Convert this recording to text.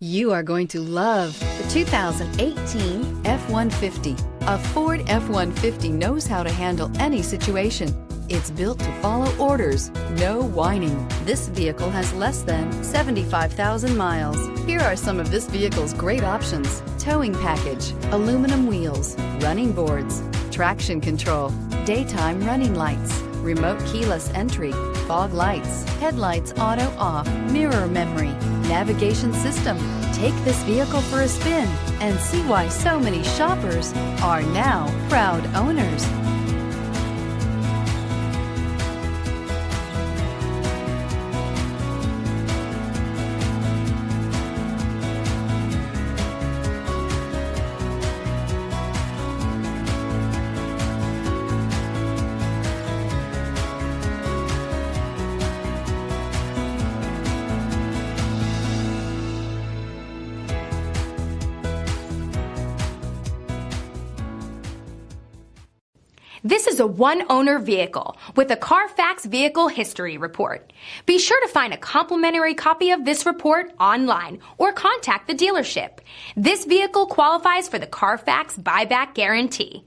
You are going to love the 2018 F-150. A Ford F-150 knows how to handle any situation. It's built to follow orders, no whining. This vehicle has less than 75,000 miles. Here are some of this vehicle's great options: towing package, aluminum wheels, running boards, traction control, daytime running lights, remote keyless entry, fog lights, headlights auto off, mirror memory, navigation system. Take this vehicle for a spin and see why so many shoppers are now proud owners. This is a one-owner vehicle with a Carfax Vehicle History Report. Be sure to find a complimentary copy of this report online or contact the dealership. This vehicle qualifies for the Carfax Buyback Guarantee.